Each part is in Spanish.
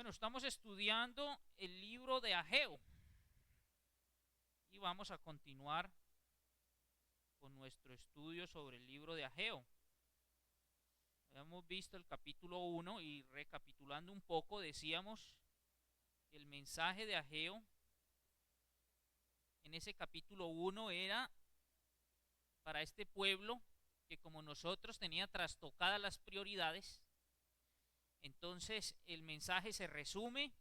Bueno, estamos estudiando el libro de Ageo y vamos a continuar con nuestro estudio sobre el libro de Ageo. Hemos visto el capítulo 1 y recapitulando un poco decíamos que el mensaje de Ageo en ese capítulo 1 era para este pueblo que como nosotros tenía trastocadas las prioridades. Entonces el mensaje se resume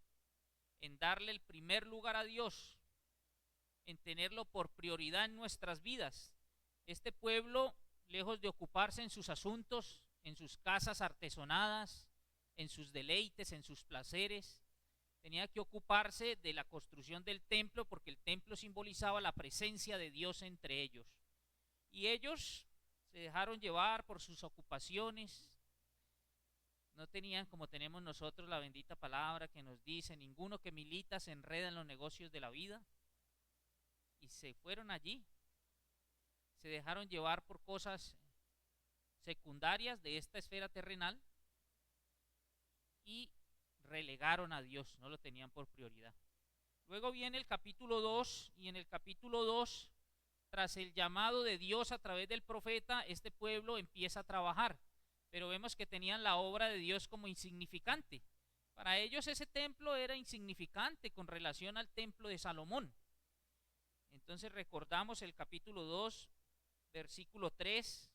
en darle el primer lugar a Dios, en tenerlo por prioridad en nuestras vidas. Este pueblo, lejos de ocuparse en sus asuntos, en sus casas artesonadas, en sus deleites, en sus placeres, tenía que ocuparse de la construcción del templo, porque el templo simbolizaba la presencia de Dios entre ellos. Y ellos se dejaron llevar por sus ocupaciones. No tenían, como tenemos nosotros, la bendita palabra que nos dice: ninguno que milita se enreda en los negocios de la vida. Y se fueron allí, se dejaron llevar por cosas secundarias de esta esfera terrenal y relegaron a Dios, no lo tenían por prioridad. Luego viene el capítulo 2 y en el capítulo 2, tras el llamado de Dios a través del profeta, este pueblo empieza a trabajar, pero vemos que tenían la obra de Dios como insignificante. Para ellos ese templo era insignificante con relación al templo de Salomón. Entonces recordamos el capítulo 2, versículo 3,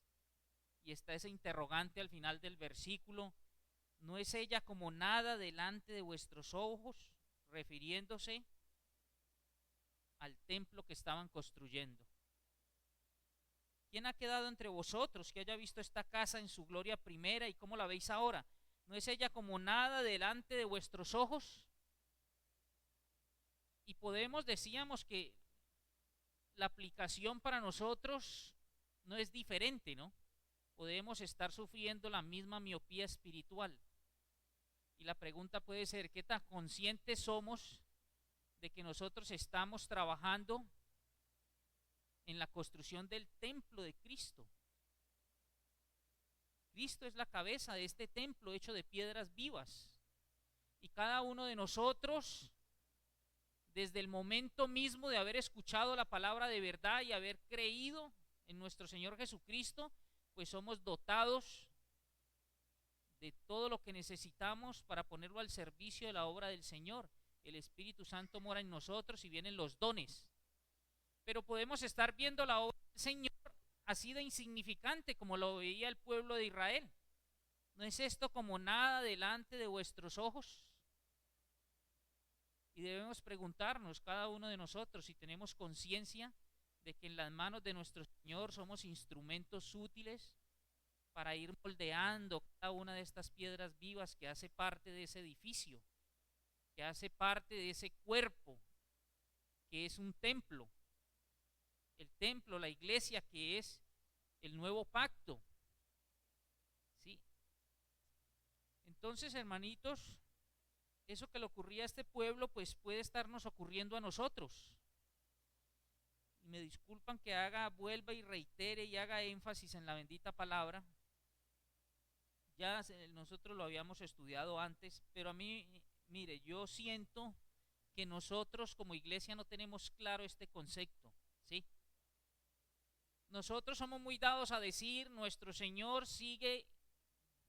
y está ese interrogante al final del versículo: ¿no es ella como nada delante de vuestros ojos? Refiriéndose al templo que estaban construyendo. ¿Quién ha quedado entre vosotros que haya visto esta casa en su gloria primera y cómo la veis ahora? ¿No es ella como nada delante de vuestros ojos? Y podemos, decíamos que la aplicación para nosotros no es diferente, ¿no? Podemos estar sufriendo la misma miopía espiritual. Y la pregunta puede ser: ¿qué tan conscientes somos de que nosotros estamos trabajando en la construcción del templo de Cristo? Cristo es la cabeza de este templo hecho de piedras vivas. Y cada uno de nosotros, desde el momento mismo de haber escuchado la palabra de verdad y haber creído en nuestro Señor Jesucristo, pues somos dotados de todo lo que necesitamos para ponerlo al servicio de la obra del Señor. El Espíritu Santo mora en nosotros y vienen los dones. Pero podemos estar viendo la obra del Señor así de insignificante como lo veía el pueblo de Israel. ¿No es esto como nada delante de vuestros ojos? Y debemos preguntarnos cada uno de nosotros si tenemos conciencia de que en las manos de nuestro Señor somos instrumentos útiles para ir moldeando cada una de estas piedras vivas que hace parte de ese edificio, que hace parte de ese cuerpo, que es un templo. El templo, la iglesia, que es el nuevo pacto. ¿Sí? Entonces, hermanitos, eso que le ocurría a este pueblo, pues puede estarnos ocurriendo a nosotros. Y me disculpan que vuelva y reitere y haga énfasis en la bendita palabra. Ya nosotros lo habíamos estudiado antes, pero a mí, mire, yo siento que nosotros como iglesia no tenemos claro este concepto, ¿sí? Nosotros somos muy dados a decir: nuestro Señor sigue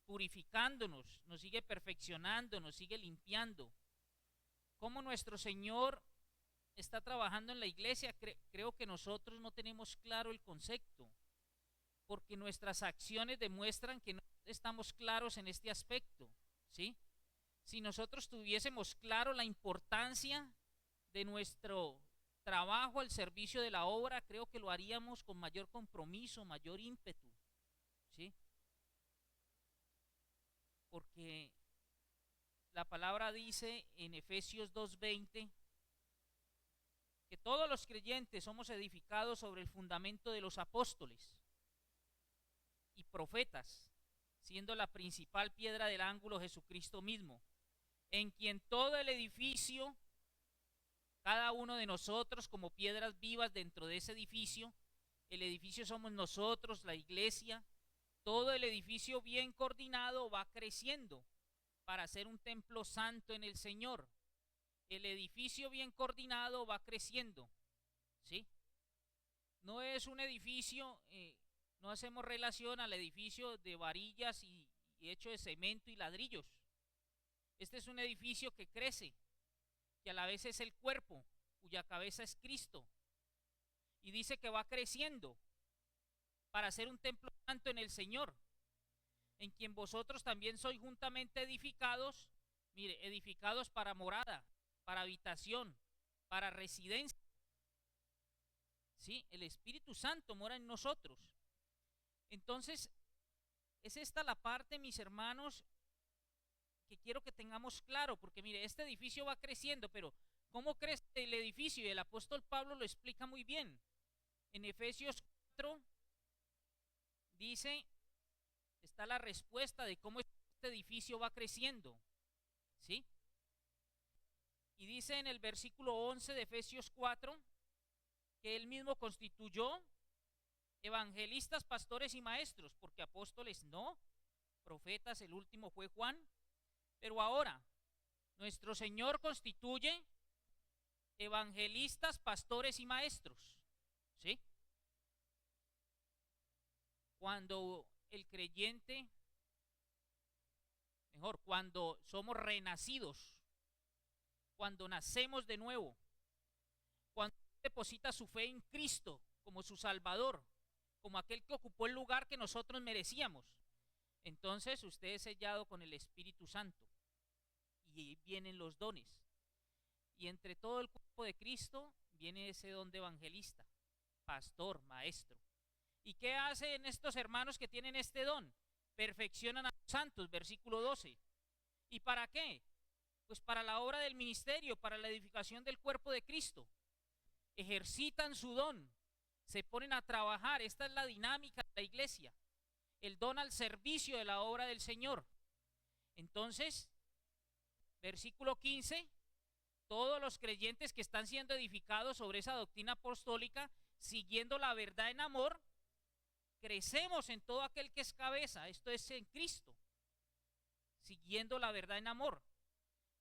purificándonos, nos sigue perfeccionando, nos sigue limpiando. ¿Cómo nuestro Señor está trabajando en la iglesia? Creo que nosotros no tenemos claro el concepto, porque nuestras acciones demuestran que no estamos claros en este aspecto, ¿sí? Si nosotros tuviésemos claro la importancia de nuestro trabajo al servicio de la obra, creo que lo haríamos con mayor compromiso, mayor ímpetu, ¿sí? Porque la palabra dice en Efesios 2:20 que todos los creyentes somos edificados sobre el fundamento de los apóstoles y profetas, siendo la principal piedra del ángulo Jesucristo mismo, en quien todo el edificio, cada uno de nosotros como piedras vivas dentro de ese edificio, el edificio somos nosotros, la iglesia, todo el edificio bien coordinado va creciendo para hacer un templo santo en el Señor. El edificio bien coordinado va creciendo, ¿sí? No es un edificio, no hacemos relación al edificio de varillas y hecho de cemento y ladrillos. Este es un edificio que crece, que a la vez es el cuerpo, cuya cabeza es Cristo. Y dice que va creciendo para hacer un templo santo en el Señor, en quien vosotros también sois juntamente edificados, mire, edificados para morada, para habitación, para residencia. ¿Sí? El Espíritu Santo mora en nosotros. Entonces, es esta la parte, mis hermanos, que quiero que tengamos claro, porque mire, este edificio va creciendo, pero ¿cómo crece el edificio? Y el apóstol Pablo lo explica muy bien. En Efesios 4 dice, está la respuesta de cómo este edificio va creciendo, ¿sí? Y dice en el versículo 11 de Efesios 4 que él mismo constituyó evangelistas, pastores y maestros, porque apóstoles no, profetas, el último fue Juan, pero ahora nuestro Señor constituye evangelistas, pastores y maestros, ¿sí? Cuando el creyente, mejor, cuando somos renacidos, cuando nacemos de nuevo, cuando deposita su fe en Cristo como su Salvador, como aquel que ocupó el lugar que nosotros merecíamos, entonces usted es sellado con el Espíritu Santo y vienen los dones. Y entre todo el cuerpo de Cristo viene ese don de evangelista, pastor, maestro. ¿Y qué hacen estos hermanos que tienen este don? Perfeccionan a los santos, versículo 12. ¿Y para qué? Pues para la obra del ministerio, para la edificación del cuerpo de Cristo. Ejercitan su don, se ponen a trabajar. Esta es la dinámica de la iglesia, el don al servicio de la obra del Señor. Entonces, versículo 15, todos los creyentes que están siendo edificados sobre esa doctrina apostólica, siguiendo la verdad en amor, crecemos en todo aquel que es cabeza, esto es en Cristo, siguiendo la verdad en amor,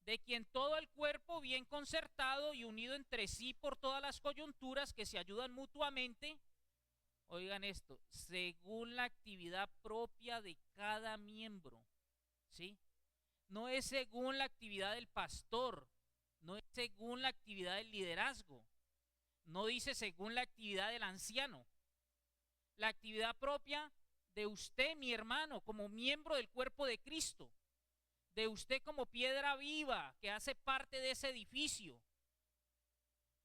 de quien todo el cuerpo bien concertado y unido entre sí por todas las coyunturas que se ayudan mutuamente, oigan esto, según la actividad propia de cada miembro, ¿sí? No es según la actividad del pastor, no es según la actividad del liderazgo, no dice según la actividad del anciano. La actividad propia de usted, mi hermano, como miembro del cuerpo de Cristo, de usted como piedra viva que hace parte de ese edificio.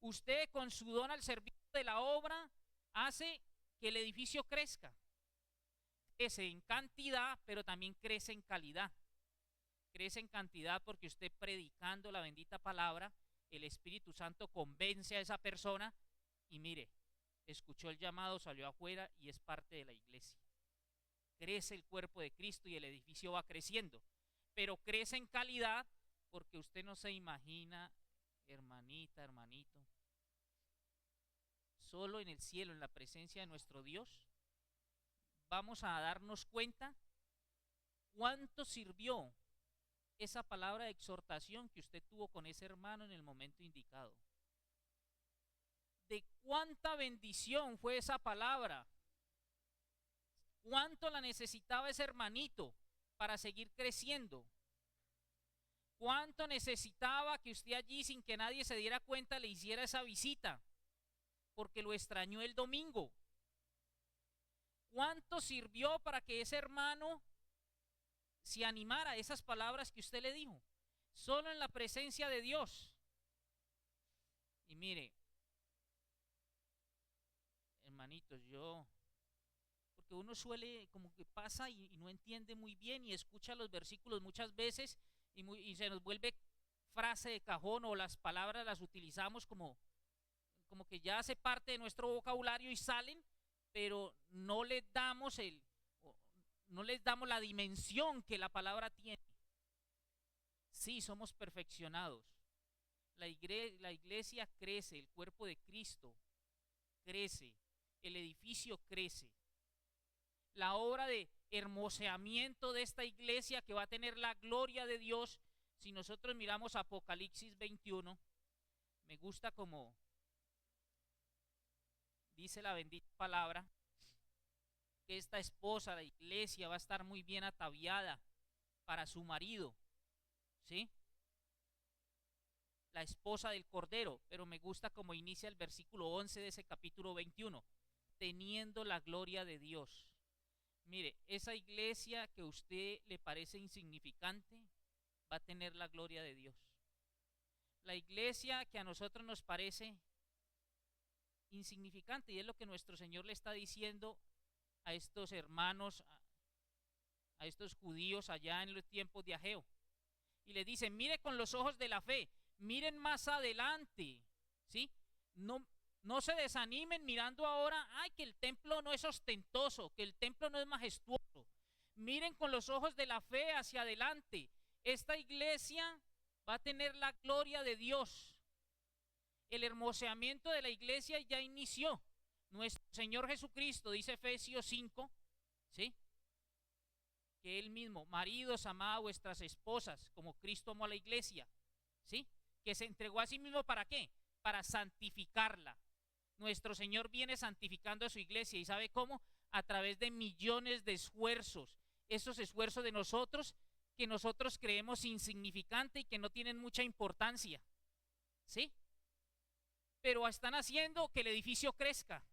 Usted con su don al servicio de la obra hace que el edificio crezca. Crece en cantidad, pero también crece en calidad. Crece en cantidad porque usted predicando la bendita palabra, el Espíritu Santo convence a esa persona y mire, escuchó el llamado, salió afuera y es parte de la iglesia. Crece el cuerpo de Cristo y el edificio va creciendo, pero crece en calidad porque usted no se imagina, hermanita, hermanito, solo en el cielo, en la presencia de nuestro Dios, vamos a darnos cuenta cuánto sirvió esa palabra de exhortación que usted tuvo con ese hermano en el momento indicado. De cuánta bendición fue esa palabra, cuánto la necesitaba ese hermanito para seguir creciendo, cuánto necesitaba que usted allí sin que nadie se diera cuenta le hiciera esa visita, porque lo extrañó el domingo. Cuánto sirvió para que ese hermano se animara a esas palabras que usted le dijo, solo en la presencia de Dios. Y mire, hermanitos, porque uno suele como que pasa y no entiende muy bien y escucha los versículos muchas veces y se nos vuelve frase de cajón o las palabras las utilizamos como que ya hace parte de nuestro vocabulario y salen, pero no les damos la dimensión que la palabra tiene. Sí, somos perfeccionados. La iglesia crece, el cuerpo de Cristo crece, el edificio crece. La obra de hermoseamiento de esta iglesia que va a tener la gloria de Dios. Si nosotros miramos Apocalipsis 21, me gusta como dice la bendita palabra, que esta esposa, la iglesia, va a estar muy bien ataviada para su marido, ¿sí? La esposa del Cordero, pero me gusta como inicia el versículo 11 de ese capítulo 21, teniendo la gloria de Dios. Mire, esa iglesia que a usted le parece insignificante, va a tener la gloria de Dios. La iglesia que a nosotros nos parece insignificante, y es lo que nuestro Señor le está diciendo a estos hermanos, a estos judíos allá en los tiempos de Ageo. Y le dice, mire con los ojos de la fe, miren más adelante, ¿sí? No se desanimen mirando ahora, ay, que el templo no es ostentoso, que el templo no es majestuoso. Miren con los ojos de la fe hacia adelante. Esta iglesia va a tener la gloria de Dios. El hermoseamiento de la iglesia ya inició. Nuestro Señor Jesucristo, dice Efesios 5, ¿sí? Que Él mismo, maridos, amad a vuestras esposas, como Cristo amó a la iglesia, ¿sí? Que se entregó a sí mismo, ¿para qué? Para santificarla. Nuestro Señor viene santificando a su iglesia, ¿y sabe cómo? A través de millones de esfuerzos. Esos esfuerzos de nosotros, que nosotros creemos insignificante y que no tienen mucha importancia, ¿sí? Pero están haciendo que el edificio crezca.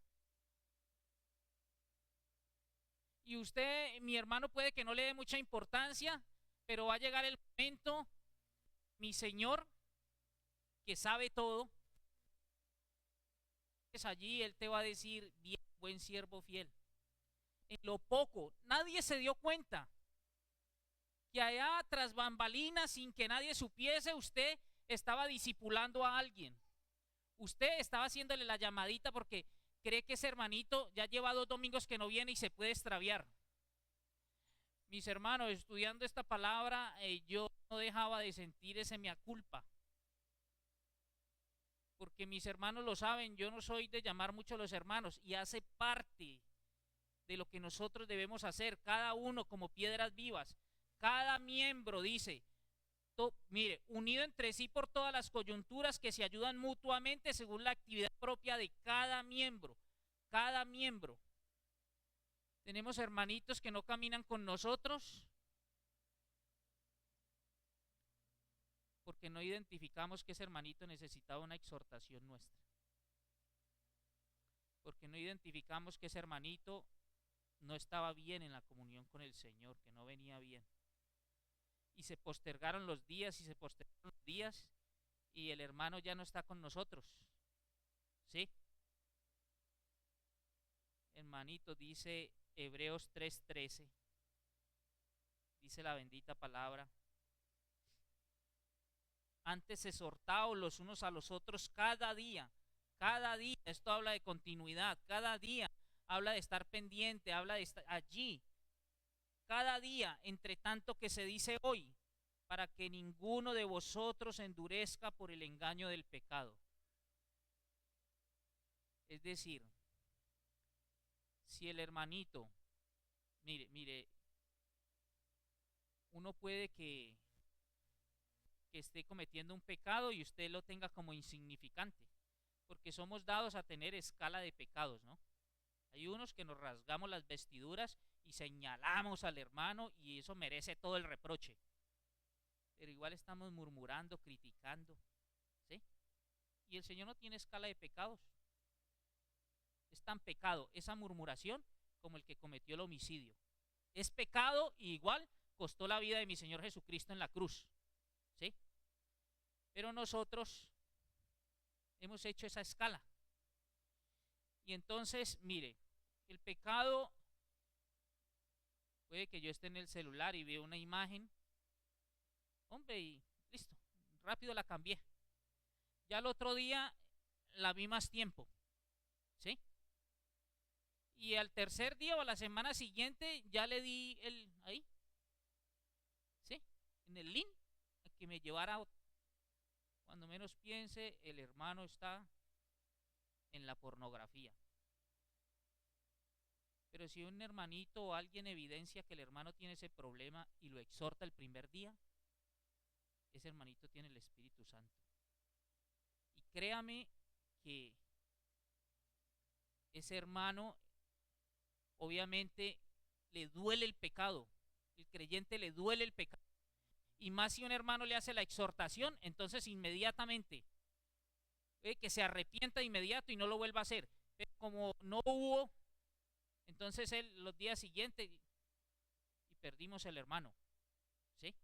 Y usted, mi hermano, puede que no le dé mucha importancia, pero va a llegar el momento, mi Señor, que sabe todo, es allí, Él te va a decir, bien, buen siervo fiel. En lo poco, nadie se dio cuenta que allá tras bambalinas, sin que nadie supiese, usted estaba discipulando a alguien. Usted estaba haciéndole la llamadita porque cree que ese hermanito ya lleva 2 domingos que no viene y se puede extraviar. Mis hermanos, estudiando esta palabra, yo no dejaba de sentir ese mea culpa. Porque mis hermanos lo saben, yo no soy de llamar mucho a los hermanos y hace parte de lo que nosotros debemos hacer, cada uno como piedras vivas. Cada miembro dice, mire, unido entre sí por todas las coyunturas que se ayudan mutuamente según la actividad propia de cada miembro. Cada miembro. Tenemos hermanitos que no caminan con nosotros porque no identificamos que ese hermanito necesitaba una exhortación nuestra. Porque no identificamos que ese hermanito no estaba bien en la comunión con el Señor, que no venía bien. Y se postergaron los días y se postergaron los días y el hermano ya no está con nosotros. ¿Sí? Hermanito, dice Hebreos 3:13, dice la bendita palabra. Antes exhortaos los unos a los otros cada día, esto habla de continuidad, cada día habla de estar pendiente, habla de estar allí, cada día, entre tanto que se dice hoy, para que ninguno de vosotros endurezca por el engaño del pecado. Es decir, si el hermanito, mire, uno puede que esté cometiendo un pecado y usted lo tenga como insignificante, porque somos dados a tener escala de pecados, ¿no? Hay unos que nos rasgamos las vestiduras y señalamos al hermano y eso merece todo el reproche, pero igual estamos murmurando, criticando, ¿sí? Y el Señor no tiene escala de pecados. Es tan pecado esa murmuración como el que cometió el homicidio. Es pecado y igual costó la vida de mi Señor Jesucristo en la cruz, ¿sí? Pero nosotros hemos hecho esa escala. Y entonces, mire, el pecado, puede que yo esté en el celular y veo una imagen, hombre, y listo, rápido la cambié. Ya el otro día la vi más tiempo, ¿sí? Y al tercer día o a la semana siguiente ya le di ahí, ¿sí? En el link, a que me llevara. Cuando menos piense, el hermano está en la pornografía. Pero si un hermanito o alguien evidencia que el hermano tiene ese problema y lo exhorta el primer día, ese hermanito tiene el Espíritu Santo. Y créame que ese hermano obviamente le duele el pecado. El creyente le duele el pecado. Y más si un hermano le hace la exhortación, entonces inmediatamente que se arrepienta de inmediato y no lo vuelva a hacer. Pero como no hubo, entonces él los días siguientes y perdimos el hermano. ¿Sí?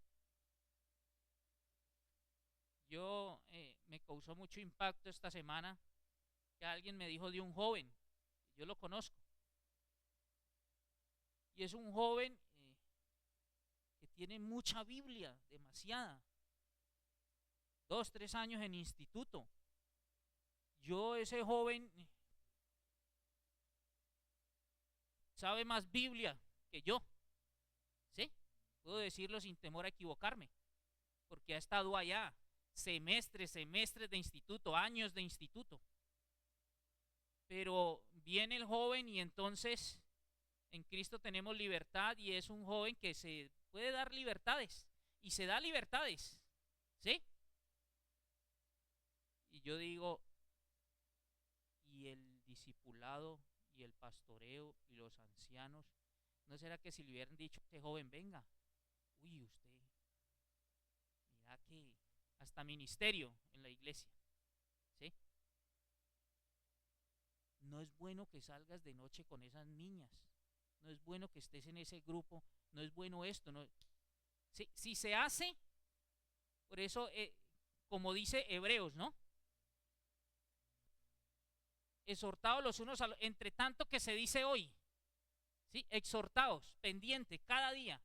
Yo me causó mucho impacto esta semana que alguien me dijo de un joven, yo lo conozco, y es un joven que tiene mucha Biblia, demasiada, 2, 3 años en instituto. Yo, ese joven, sabe más Biblia que yo, ¿sí? Puedo decirlo sin temor a equivocarme, porque ha estado allá semestres de instituto, años de instituto. Pero viene el joven y entonces en Cristo tenemos libertad y es un joven que se puede dar libertades y se da libertades, ¿sí? Y yo digo, y el discipulado y el pastoreo y los ancianos, ¿no será que si le hubieran dicho a este joven, venga, uy, usted, mira que hasta ministerio en la iglesia, ¿sí? No es bueno que salgas de noche con esas niñas, no es bueno que estés en ese grupo, no es bueno esto, no. Si se hace, por eso, como dice Hebreos, ¿no? Exhortados los unos a los, entre tanto que se dice hoy, ¿sí? Exhortados, pendiente, cada día,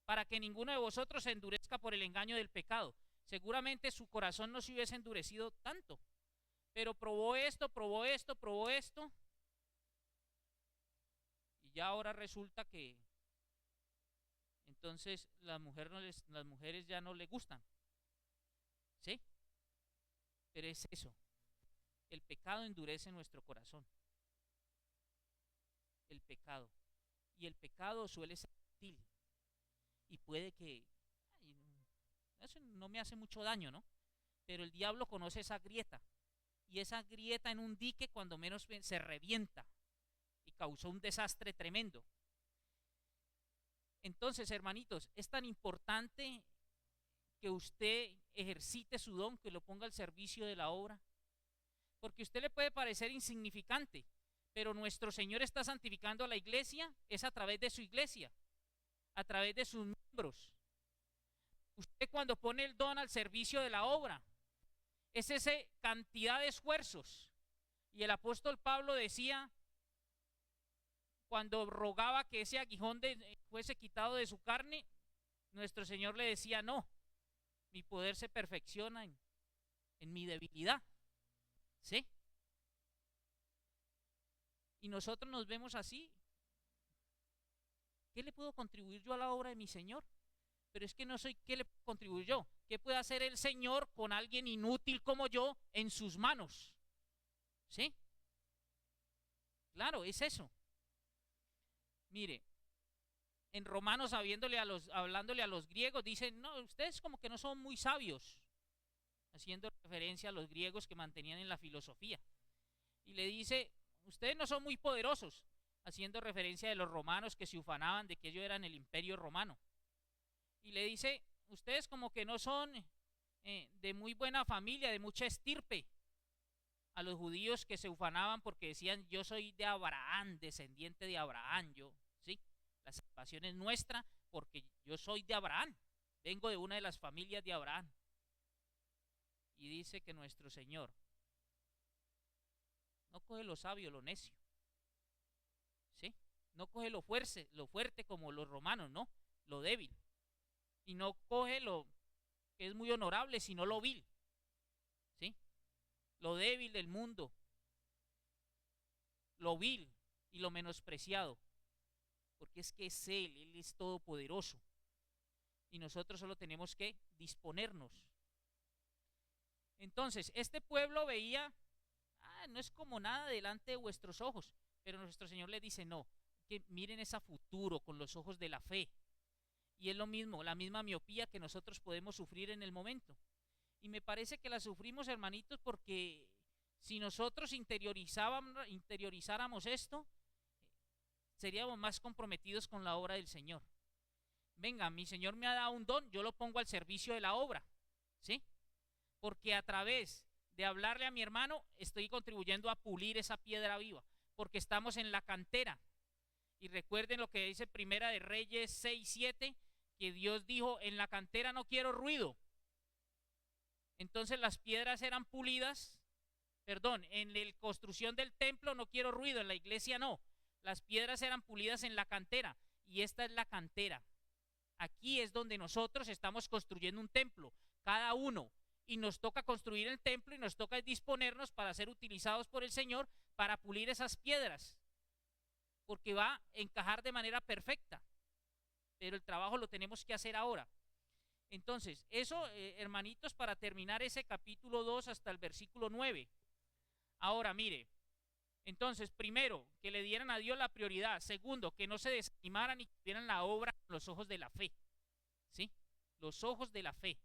para que ninguno de vosotros se endurezca por el engaño del pecado. Seguramente su corazón no se hubiese endurecido tanto, pero probó esto, y ya ahora resulta que entonces las mujeres ya no le gustan, ¿sí? Pero es eso, el pecado endurece nuestro corazón, el pecado, y el pecado suele ser sutil, y puede que, eso no me hace mucho daño, ¿no? Pero el diablo conoce esa grieta, y esa grieta en un dique cuando menos se revienta, y causó un desastre tremendo. Entonces, hermanitos, es tan importante que usted ejercite su don, que lo ponga al servicio de la obra, porque a usted le puede parecer insignificante, pero nuestro Señor está santificando a la iglesia, es a través de su iglesia, a través de sus miembros. Usted cuando pone el don al servicio de la obra, es esa cantidad de esfuerzos. Y el apóstol Pablo decía, cuando rogaba que ese aguijón fuese quitado de su carne, nuestro Señor le decía, no, mi poder se perfecciona en mi debilidad, ¿sí? Y nosotros nos vemos así. ¿Qué le puedo contribuir yo a la obra de mi Señor? Pero es que no soy, ¿qué le puedo contribuir yo? ¿Qué puede hacer el Señor con alguien inútil como yo en sus manos? ¿Sí? Claro, es eso. Mire, en Romanos hablándole a los griegos, dicen, no, ustedes como que no son muy sabios, haciendo referencia a los griegos que mantenían en la filosofía. Y le dice, ustedes no son muy poderosos, haciendo referencia de los romanos que se ufanaban de que ellos eran el imperio romano. Y le dice, ustedes como que no son de muy buena familia, de mucha estirpe, a los judíos que se ufanaban porque decían, yo soy de Abraham, descendiente de Abraham, yo, ¿sí? La salvación es nuestra porque yo soy de Abraham, vengo de una de las familias de Abraham. Y dice que nuestro Señor no coge lo sabio, lo necio, ¿sí? No coge lo fuerte como los romanos, no, lo débil. Y no coge lo que es muy honorable, sino lo vil, ¿sí? Lo débil del mundo, lo vil y lo menospreciado, porque es que es Él es todopoderoso. Y nosotros solo tenemos que disponernos. Entonces, este pueblo veía, no es como nada delante de vuestros ojos, pero nuestro Señor le dice, no, que miren ese futuro con los ojos de la fe. Y es lo mismo, la misma miopía que nosotros podemos sufrir en el momento. Y me parece que la sufrimos, hermanitos, porque si nosotros interiorizáramos esto, seríamos más comprometidos con la obra del Señor. Venga, mi Señor me ha dado un don, yo lo pongo al servicio de la obra, ¿sí? Porque a través de hablarle a mi hermano, estoy contribuyendo a pulir esa piedra viva, porque estamos en la cantera. Y recuerden lo que dice Primera de Reyes 6:7, que Dios dijo, en la cantera no quiero ruido. Entonces las piedras eran pulidas, perdón, en la construcción del templo no quiero ruido, en la iglesia no. Las piedras eran pulidas en la cantera, y esta es la cantera. Aquí es donde nosotros estamos construyendo un templo, cada uno, y nos toca construir el templo y nos toca disponernos para ser utilizados por el Señor para pulir esas piedras, porque va a encajar de manera perfecta, pero el trabajo lo tenemos que hacer ahora. Entonces, eso, hermanitos, para terminar ese capítulo 2 hasta el versículo 9. Ahora, mire, entonces, primero, que le dieran a Dios la prioridad. Segundo, que no se desanimaran y que vieran la obra con los ojos de la fe, ¿sí? Los ojos de la fe,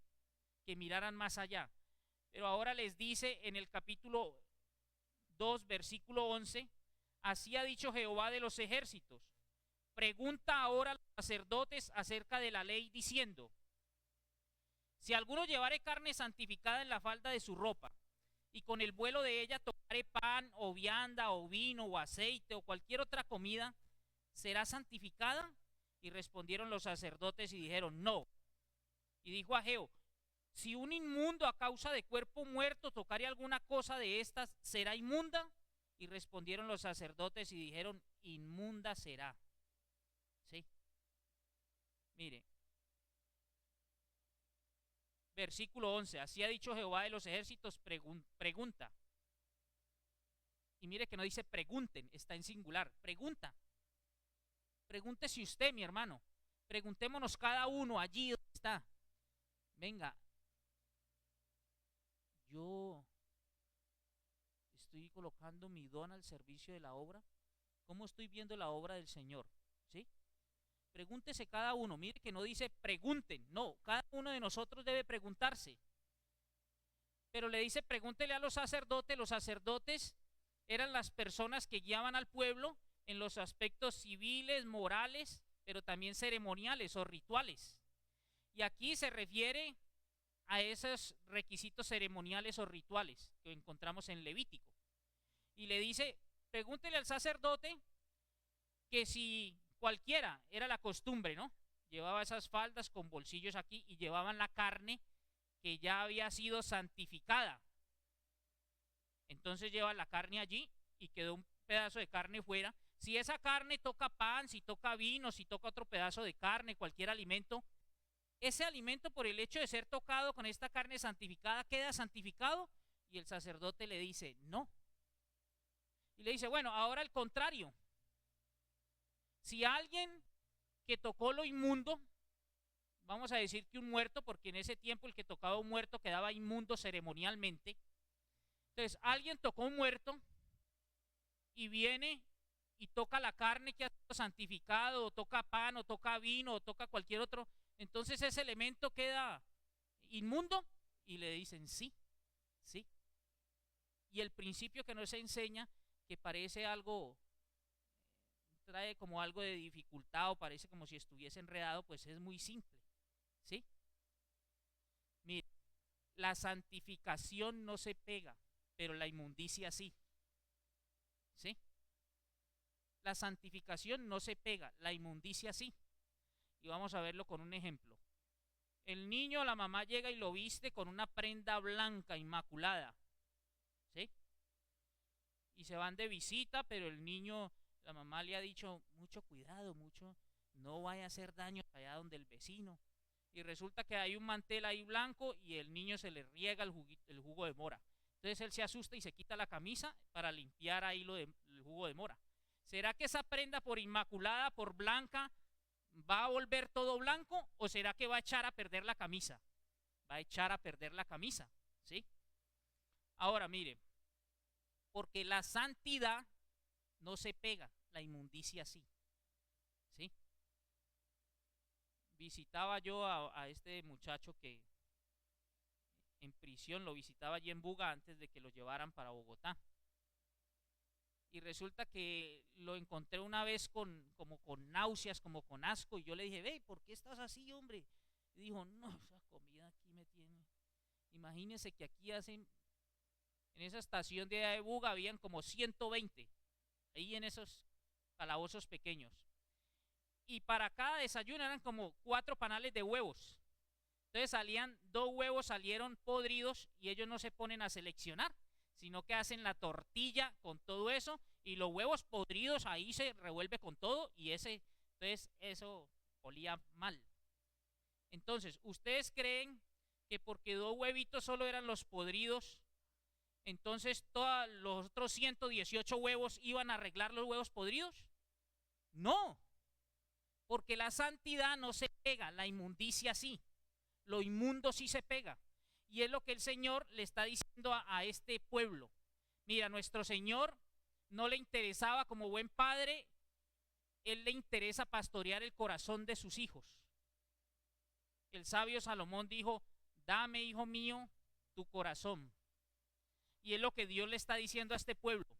que miraran más allá. Pero ahora les dice en el capítulo 2, versículo 11, así ha dicho Jehová de los ejércitos. Pregunta ahora a los sacerdotes acerca de la ley, diciendo, si alguno llevare carne santificada en la falda de su ropa, y con el vuelo de ella tocare pan, o vianda, o vino, o aceite, o cualquier otra comida, ¿será santificada? Y respondieron los sacerdotes y dijeron, no. Y dijo Ageo, si un inmundo a causa de cuerpo muerto tocare alguna cosa de estas, ¿será inmunda? Y respondieron los sacerdotes y dijeron, inmunda será. ¿Sí? Mire. Versículo 11, así ha dicho Jehová de los ejércitos, pregunta. Y mire que no dice pregunten, está en singular, pregunta. Pregúntese usted, mi hermano. Preguntémonos cada uno allí donde está. Venga, yo estoy colocando mi don al servicio de la obra. ¿Cómo estoy viendo la obra del Señor? ¿Sí? Pregúntese cada uno. Mire que no dice pregunten, no, cada uno de nosotros debe preguntarse. Pero le dice pregúntele a los sacerdotes. Los sacerdotes eran las personas que guiaban al pueblo en los aspectos civiles, morales, pero también ceremoniales o rituales. Y aquí se refiere a esos requisitos ceremoniales o rituales que encontramos en Levítico. Y le dice, pregúntele al sacerdote que si cualquiera, era la costumbre, ¿no? Llevaba esas faldas con bolsillos aquí y llevaban la carne que ya había sido santificada. Entonces lleva la carne allí y quedó un pedazo de carne fuera. Si esa carne toca pan, si toca vino, si toca otro pedazo de carne, cualquier alimento, ese alimento por el hecho de ser tocado con esta carne santificada queda santificado, y el sacerdote le dice no. Y le dice, bueno, ahora al contrario. Si alguien que tocó lo inmundo, vamos a decir que un muerto, porque en ese tiempo el que tocaba un muerto quedaba inmundo ceremonialmente. Entonces, alguien tocó un muerto y viene y toca la carne que ha sido santificado, o toca pan, o toca vino, o toca cualquier otro, entonces ese elemento queda inmundo, y le dicen sí, sí. Y el principio que nos enseña, que parece algo, trae como algo de dificultad o parece como si estuviese enredado, pues es muy simple, ¿sí? Mire, la santificación no se pega, pero la inmundicia sí, ¿sí? La santificación no se pega, la inmundicia sí. Y vamos a verlo con un ejemplo. El niño, la mamá llega y lo viste con una prenda blanca, inmaculada, ¿sí? Y se van de visita, pero el niño, la mamá le ha dicho, mucho cuidado, no vaya a hacer daño allá donde el vecino. Y resulta que hay un mantel ahí blanco y el niño se le riega el jugo de mora. Entonces él se asusta y se quita la camisa para limpiar ahí el jugo de mora. ¿Será que esa prenda por inmaculada, por blanca, va a volver todo blanco, o será que va a echar a perder la camisa? Va a echar a perder la camisa, ¿sí? Ahora mire, porque la santidad no se pega, la inmundicia sí. ¿sí? Visitaba yo a este muchacho que en prisión, lo visitaba allí en Buga antes de que lo llevaran para Bogotá. Y resulta que lo encontré una vez como con náuseas, como con asco, y yo le dije, ve, ¿por qué estás así, hombre? Y dijo, no, esa comida aquí me tiene. Imagínense que aquí hacen, en esa estación de Buga habían como 120, ahí en esos calabozos pequeños. Y para cada desayuno eran como 4 panales de huevos. Entonces salían 2 huevos, salieron podridos y ellos no se ponen a seleccionar, sino que hacen la tortilla con todo eso y los huevos podridos ahí se revuelve con todo y entonces eso olía mal. Entonces, ¿ustedes creen que porque 2 huevitos solo eran los podridos, entonces todos los otros 118 huevos iban a arreglar los huevos podridos? No, porque la santidad no se pega, la inmundicia sí. Lo inmundo sí se pega. Y es lo que el Señor le está diciendo a este pueblo. Mira, nuestro Señor no le interesaba como buen padre, Él le interesa pastorear el corazón de sus hijos. El sabio Salomón dijo, dame, hijo mío, tu corazón. Y es lo que Dios le está diciendo a este pueblo.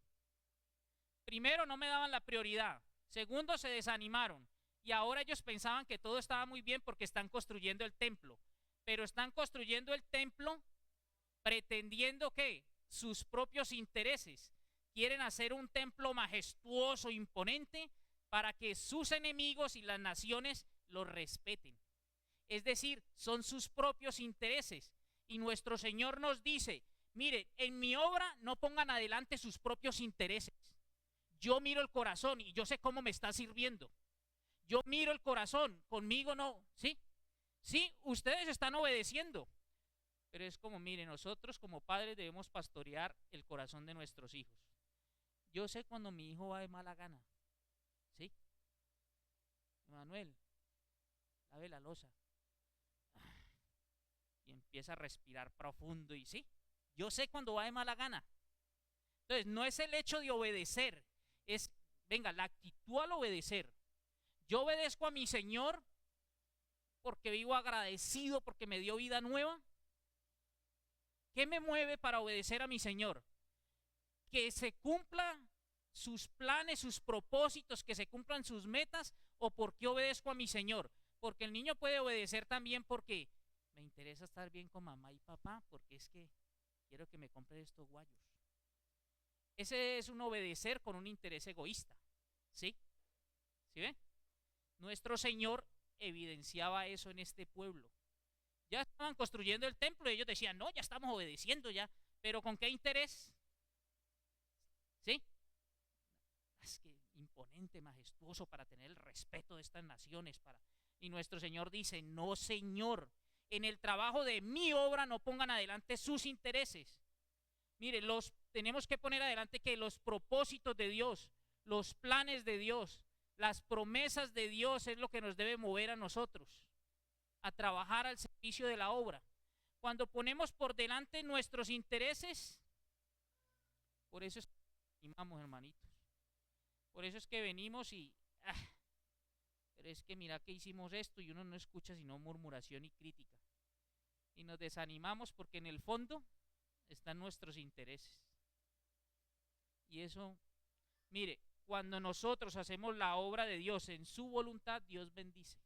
Primero, no me daban la prioridad. Segundo, se desanimaron. Y ahora ellos pensaban que todo estaba muy bien porque están construyendo el templo. Pero están construyendo el templo pretendiendo que sus propios intereses. Quieren hacer un templo majestuoso, imponente, para que sus enemigos y las naciones lo respeten. Es decir, son sus propios intereses. Y nuestro Señor nos dice, mire, en mi obra no pongan adelante sus propios intereses. Yo miro el corazón y yo sé cómo me está sirviendo. Yo miro el corazón, conmigo no, ¿sí? Sí, ustedes están obedeciendo, pero es como, mire, nosotros como padres debemos pastorear el corazón de nuestros hijos. Yo sé cuando mi hijo va de mala gana, ¿sí? Manuel, lave la loza. Y empieza a respirar profundo y sí, yo sé cuando va de mala gana. Entonces, no es el hecho de obedecer, es, venga, la actitud al obedecer. Yo obedezco a mi Señor porque vivo agradecido, porque me dio vida nueva. ¿Qué me mueve para obedecer a mi Señor? Que se cumplan sus planes, sus propósitos, que se cumplan sus metas, o porque obedezco a mi Señor. Porque el niño puede obedecer también porque me interesa estar bien con mamá y papá, porque es que quiero que me compre estos guayos. Ese es un obedecer con un interés egoísta, ¿sí? ¿Sí ven? Nuestro Señor evidenciaba eso en este pueblo. Ya estaban construyendo el templo y ellos decían, no, ya estamos obedeciendo ya, pero ¿con qué interés? ¿Sí? Es que imponente, majestuoso para tener el respeto de estas naciones. Y nuestro Señor dice, no, Señor, en el trabajo de mi obra no pongan adelante sus intereses. Mire, tenemos que poner adelante que los propósitos de Dios, los planes de Dios, las promesas de Dios es lo que nos debe mover a nosotros, a trabajar al servicio de la obra. Cuando ponemos por delante nuestros intereses, por eso es que animamos, hermanitos. Por eso es que venimos pero es que mira que hicimos esto y uno no escucha sino murmuración y crítica. Y nos desanimamos porque en el fondo están nuestros intereses. Y eso, mire, cuando nosotros hacemos la obra de Dios en su voluntad, Dios bendice.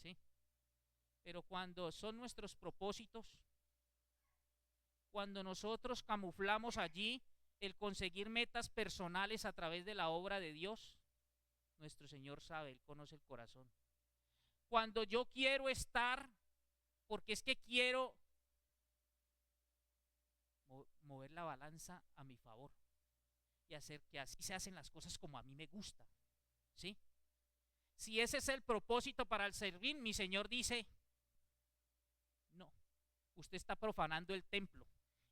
¿Sí? Pero cuando son nuestros propósitos, cuando nosotros camuflamos allí el conseguir metas personales a través de la obra de Dios, nuestro Señor sabe, Él conoce el corazón. Cuando yo quiero estar, porque es que quiero mover la balanza a mi favor y hacer que así se hacen las cosas como a mí me gusta, ¿sí? Si ese es el propósito para el servir, mi Señor dice, no, usted está profanando el templo,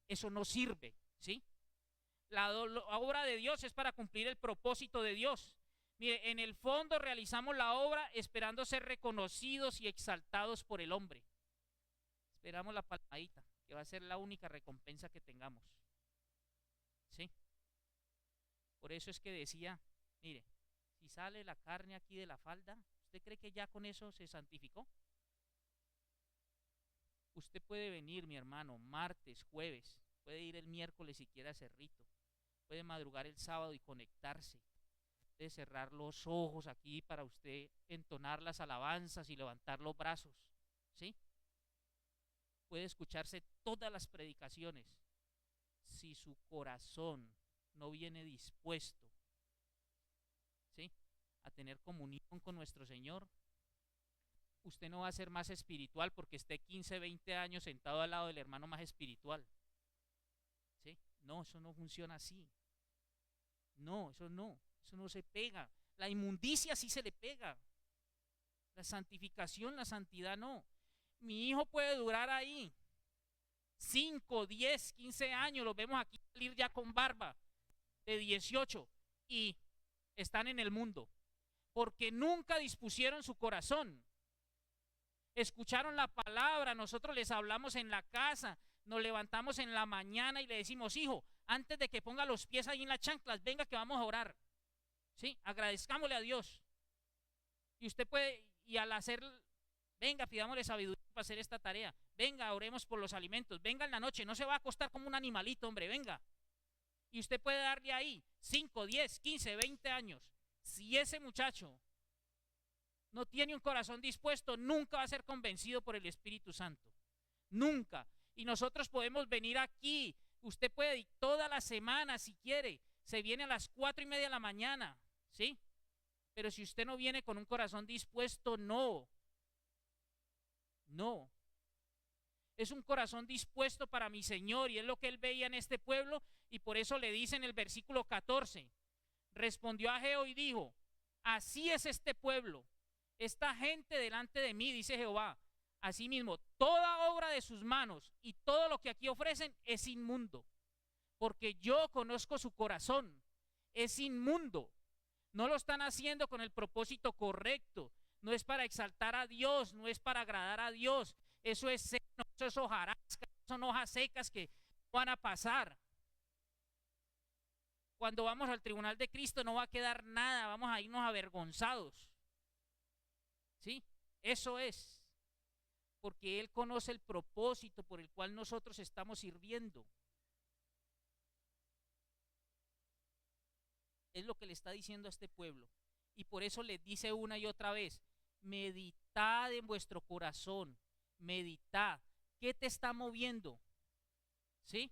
eso no sirve, ¿sí? La obra de Dios es para cumplir el propósito de Dios. Mire, en el fondo realizamos la obra esperando ser reconocidos y exaltados por el hombre. Esperamos la palmadita, que va a ser la única recompensa que tengamos. ¿Sí? Por eso es que decía, mire, Si sale la carne aquí de la falda, ¿usted cree que ya con eso se santificó? Usted puede venir, mi hermano, martes, jueves, puede ir el miércoles si quiere hacer rito, puede madrugar el sábado y conectarse, puede cerrar los ojos aquí para usted entonar las alabanzas y levantar los brazos, ¿sí? Puede escucharse todas las predicaciones. Si su corazón no viene dispuesto, ¿sí?, a tener comunión con nuestro Señor, usted no va a ser más espiritual porque esté 15, 20 años sentado al lado del hermano más espiritual, ¿sí? No, eso no funciona así. No, eso no se pega. La inmundicia sí se le pega. La santificación, la santidad no. Mi hijo puede durar ahí 5, 10, 15 años, los vemos aquí salir ya con barba de 18 y están en el mundo porque nunca dispusieron su corazón. Escucharon la palabra, nosotros les hablamos en la casa, nos levantamos en la mañana y le decimos: hijo, antes de que ponga los pies ahí en las chanclas, venga que vamos a orar, ¿sí? Agradezcámosle a Dios. Y usted puede, y al hacer, venga, pidámosle sabiduría para hacer esta tarea, venga, oremos por los alimentos, venga en la noche, no se va a acostar como un animalito, hombre, venga. Y usted puede darle ahí 5, 10, 15, 20 años. Si ese muchacho no tiene un corazón dispuesto, nunca va a ser convencido por el Espíritu Santo. Nunca. Y nosotros podemos venir aquí. Usted puede ir toda la semana si quiere. Se viene a las 4:30 de la mañana, ¿sí? Pero si usted no viene con un corazón dispuesto, no. No. Es un corazón dispuesto para mi Señor, y es lo que él veía en este pueblo, y por eso le dice en el versículo 14, respondió Ageo y dijo: así es este pueblo, esta gente delante de mí, dice Jehová. Asimismo, toda obra de sus manos y todo lo que aquí ofrecen es inmundo, porque yo conozco su corazón, es inmundo. No lo están haciendo con el propósito correcto, no es para exaltar a Dios, no es para agradar a Dios. Eso es seno, eso es hojarasca, son hojas secas que van a pasar. Cuando vamos al tribunal de Cristo no va a quedar nada, vamos a irnos avergonzados, ¿sí? Eso es, porque Él conoce el propósito por el cual nosotros estamos sirviendo. Es lo que le está diciendo a este pueblo, y por eso les dice una y otra vez: meditad en vuestro corazón, meditad. ¿Qué te está moviendo? ¿Sí?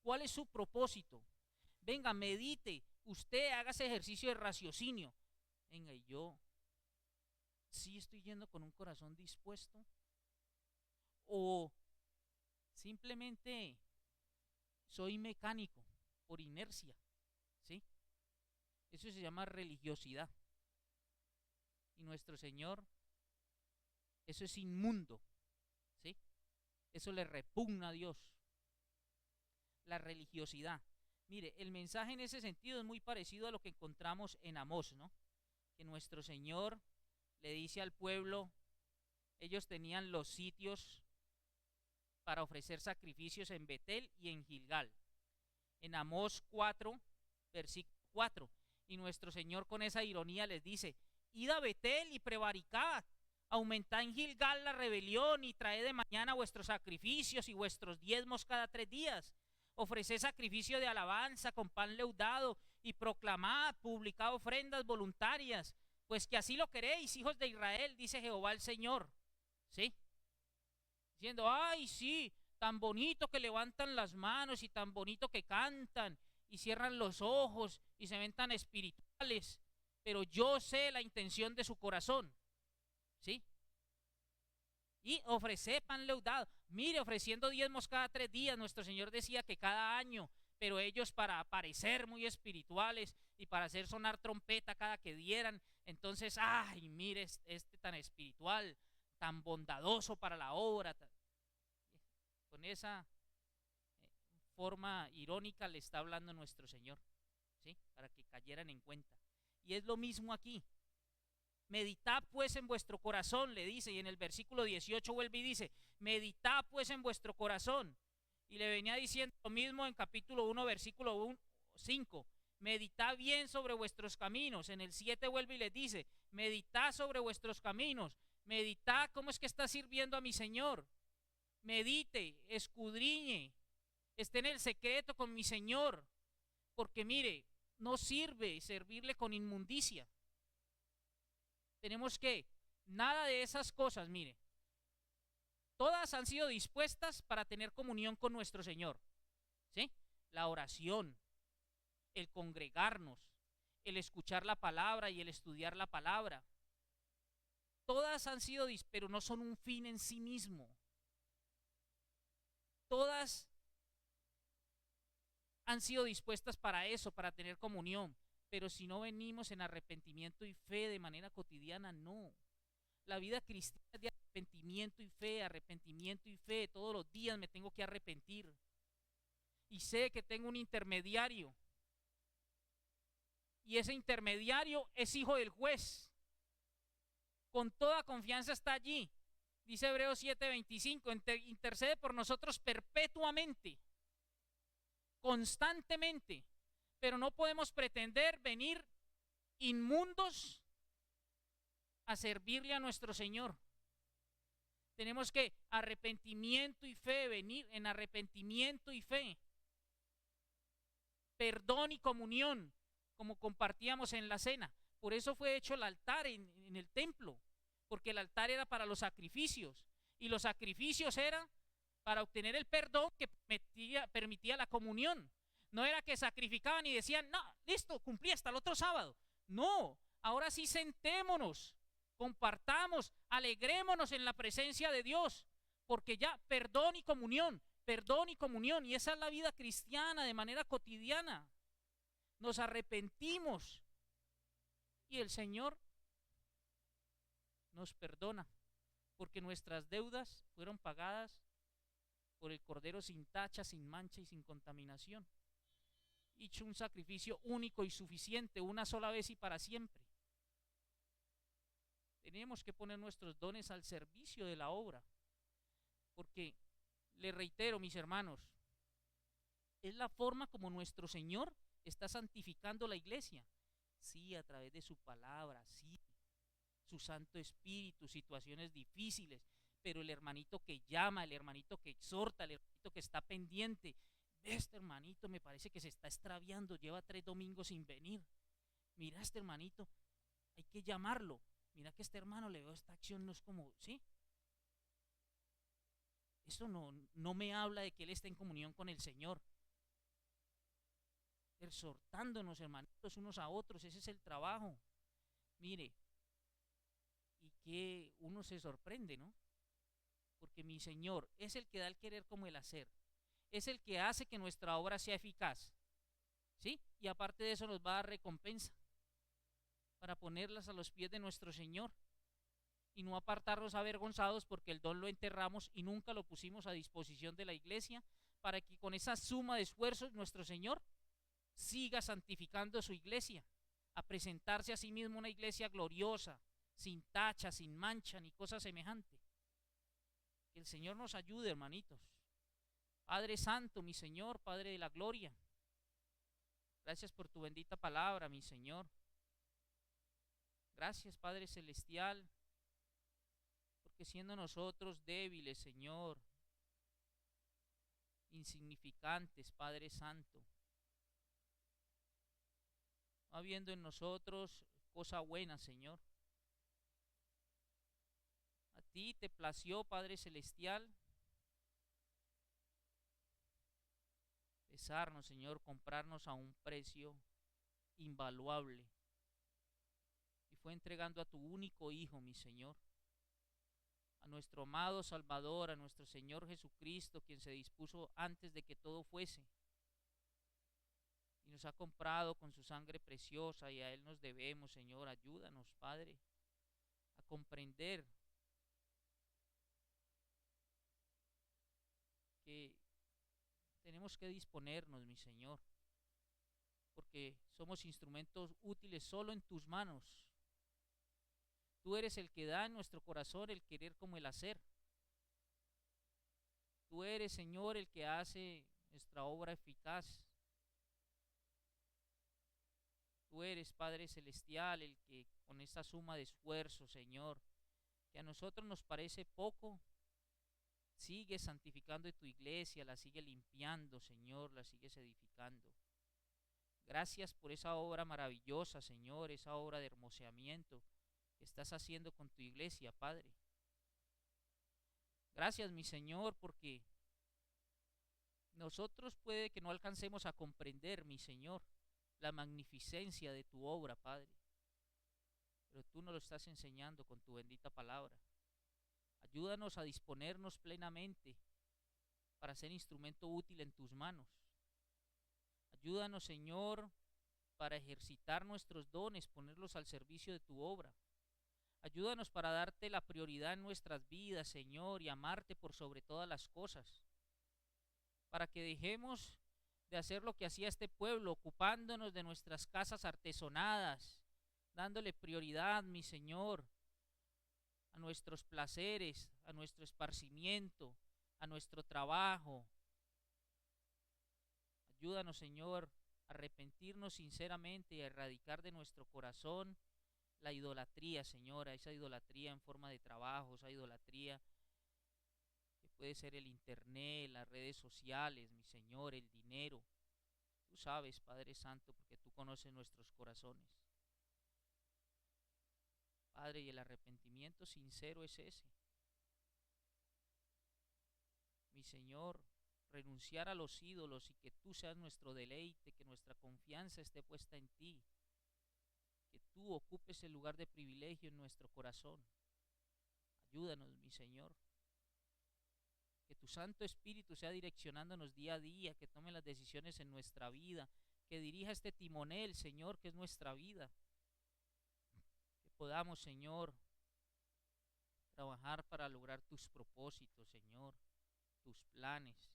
¿Cuál es su propósito? Venga, medite, usted haga ese ejercicio de raciocinio. Venga, y yo, ¿sí estoy yendo con un corazón dispuesto? ¿O simplemente soy mecánico por inercia? ¿Sí? Eso se llama religiosidad. Y nuestro Señor, eso es inmundo, ¿sí? Eso le repugna a Dios, la religiosidad. Mire, el mensaje en ese sentido es muy parecido a lo que encontramos en Amós, ¿no? Que nuestro Señor le dice al pueblo, ellos tenían los sitios para ofrecer sacrificios en Betel y en Gilgal. En Amós 4, versículo 4, y nuestro Señor con esa ironía les dice: id a Betel y prevaricad, aumentad en Gilgal la rebelión y traed de mañana vuestros sacrificios y vuestros diezmos cada 3 días. Ofreced sacrificio de alabanza con pan leudado y proclamad, publicad ofrendas voluntarias, pues que así lo queréis, hijos de Israel, dice Jehová el Señor. ¿Sí? Diciendo: ay, sí, tan bonito que levantan las manos y tan bonito que cantan y cierran los ojos y se ven tan espirituales, pero yo sé la intención de su corazón. ¿Sí? Y ofrecer pan leudado. Mire, ofreciendo diezmos cada 3 días. Nuestro Señor decía que cada año, pero ellos, para parecer muy espirituales y para hacer sonar trompeta cada que dieran, entonces, ay, mire, este tan espiritual, tan bondadoso para la obra. Con esa forma irónica le está hablando nuestro Señor, ¿sí? Para que cayeran en cuenta. Y es lo mismo aquí. Meditad pues en vuestro corazón, le dice, y en el versículo 18 vuelve y dice: meditad pues en vuestro corazón. Y le venía diciendo lo mismo en capítulo 1, versículo 5: meditad bien sobre vuestros caminos. En el 7 vuelve y les dice, meditad sobre vuestros caminos, meditad cómo es que está sirviendo a mi Señor. Medite, escudriñe, esté en el secreto con mi Señor, porque mire, no sirve servirle con inmundicia. Tenemos que, nada de esas cosas, mire, todas han sido dispuestas para tener comunión con nuestro Señor, ¿sí? La oración, el congregarnos, el escuchar la palabra y el estudiar la palabra. Todas han sido, pero no son un fin en sí mismo. Todas han sido dispuestas para eso, para tener comunión. Pero si no venimos en arrepentimiento y fe de manera cotidiana, no. La vida cristiana es de arrepentimiento y fe. Todos los días me tengo que arrepentir. Y sé que tengo un intermediario. Y ese intermediario es hijo del juez. Con toda confianza está allí. Dice Hebreos 7:25, intercede por nosotros perpetuamente, constantemente. Pero no podemos pretender venir inmundos a servirle a nuestro Señor. Tenemos que arrepentimiento y fe, venir en arrepentimiento y fe. Perdón y comunión, como compartíamos en la cena. Por eso fue hecho el altar en el templo, porque el altar era para los sacrificios, y los sacrificios eran para obtener el perdón que permitía la comunión. No era que sacrificaban y decían, no, listo, cumplí hasta el otro sábado. No, ahora sí sentémonos, compartamos, alegrémonos en la presencia de Dios, porque ya perdón y comunión, y esa es la vida cristiana de manera cotidiana. Nos arrepentimos y el Señor nos perdona, porque nuestras deudas fueron pagadas por el Cordero sin tacha, sin mancha y sin contaminación. Hizo un sacrificio único y suficiente, una sola vez y para siempre. Tenemos que poner nuestros dones al servicio de la obra, porque, le reitero, mis hermanos, es la forma como nuestro Señor está santificando la iglesia. Sí, a través de su palabra, sí, su Santo Espíritu, situaciones difíciles, pero el hermanito que llama, el hermanito que exhorta, el hermanito que está pendiente, este hermanito me parece que se está extraviando, lleva 3 domingos sin venir. Mira, este hermanito, hay que llamarlo. Mira que este hermano le veo esta acción, no es como, ¿sí? Eso no me habla de que él está en comunión con el Señor. Exhortándonos, hermanitos, unos a otros, ese es el trabajo. Mire, y que uno se sorprende, ¿no? Porque mi Señor es el que da el querer como el hacer. Es el que hace que nuestra obra sea eficaz, ¿sí? Y aparte de eso nos va a dar recompensa para ponerlas a los pies de nuestro Señor y no apartarnos avergonzados porque el don lo enterramos y nunca lo pusimos a disposición de la iglesia, para que con esa suma de esfuerzos nuestro Señor siga santificando su iglesia, a presentarse a sí mismo una iglesia gloriosa, sin tacha, sin mancha ni cosa semejante. Que el Señor nos ayude, hermanitos. Padre Santo, mi Señor, Padre de la gloria, gracias por tu bendita palabra, mi Señor. Gracias, Padre Celestial, porque siendo nosotros débiles, Señor, insignificantes, Padre Santo, no habiendo en nosotros cosa buena, Señor, a ti te plació, Padre Celestial, besarnos, Señor, comprarnos a un precio invaluable, y fue entregando a tu único Hijo, mi Señor, a nuestro amado Salvador, a nuestro Señor Jesucristo, quien se dispuso antes de que todo fuese, y nos ha comprado con su sangre preciosa, y a Él nos debemos, Señor. Ayúdanos, Padre, a comprender que tenemos que disponernos, mi Señor, porque somos instrumentos útiles solo en tus manos. Tú eres el que da en nuestro corazón el querer como el hacer. Tú eres, Señor, el que hace nuestra obra eficaz. Tú eres, Padre Celestial, el que con esta suma de esfuerzo, Señor, que a nosotros nos parece poco, sigues santificando tu iglesia, la sigues limpiando, Señor, la sigues edificando. Gracias por esa obra maravillosa, Señor, esa obra de hermoseamiento que estás haciendo con tu iglesia, Padre. Gracias, mi Señor, porque nosotros puede que no alcancemos a comprender, mi Señor, la magnificencia de tu obra, Padre. Pero tú nos lo estás enseñando con tu bendita palabra. Ayúdanos a disponernos plenamente para ser instrumento útil en tus manos. Ayúdanos, Señor, para ejercitar nuestros dones, ponerlos al servicio de tu obra. Ayúdanos para darte la prioridad en nuestras vidas, Señor, y amarte por sobre todas las cosas. Para que dejemos de hacer lo que hacía este pueblo, ocupándonos de nuestras casas artesonadas, dándole prioridad, mi Señor, a nuestros placeres, a nuestro esparcimiento, a nuestro trabajo. Ayúdanos, Señor, a arrepentirnos sinceramente y a erradicar de nuestro corazón la idolatría, Señora, esa idolatría en forma de trabajo, esa idolatría que puede ser el internet, las redes sociales, mi Señor, el dinero. Tú sabes, Padre Santo, porque tú conoces nuestros corazones. Padre, y el arrepentimiento sincero es ese. Mi Señor, renunciar a los ídolos y que tú seas nuestro deleite, que nuestra confianza esté puesta en ti, que tú ocupes el lugar de privilegio en nuestro corazón. Ayúdanos, mi Señor. Que tu Santo Espíritu sea direccionándonos día a día, que tome las decisiones en nuestra vida, que dirija este timonel, Señor, que es nuestra vida. Que podamos, Señor, trabajar para lograr tus propósitos, Señor, tus planes.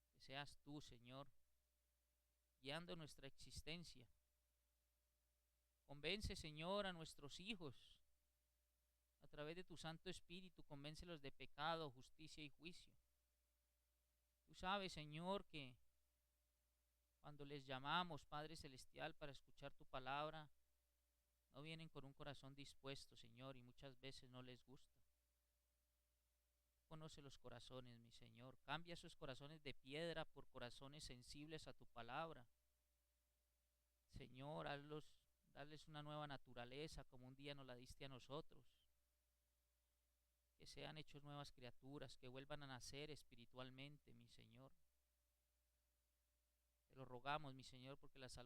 Que seas tú, Señor, guiando nuestra existencia. Convence, Señor, a nuestros hijos. A través de tu Santo Espíritu, convéncelos de pecado, justicia y juicio. Tú sabes, Señor, que cuando les llamamos, Padre Celestial, para escuchar tu palabra, no vienen con un corazón dispuesto, Señor, y muchas veces no les gusta. Conoce los corazones, mi Señor. Cambia esos corazones de piedra por corazones sensibles a tu palabra. Señor, darles una nueva naturaleza como un día nos la diste a nosotros. Que sean hechos nuevas criaturas, que vuelvan a nacer espiritualmente, mi Señor. Te lo rogamos, mi Señor, porque la salvación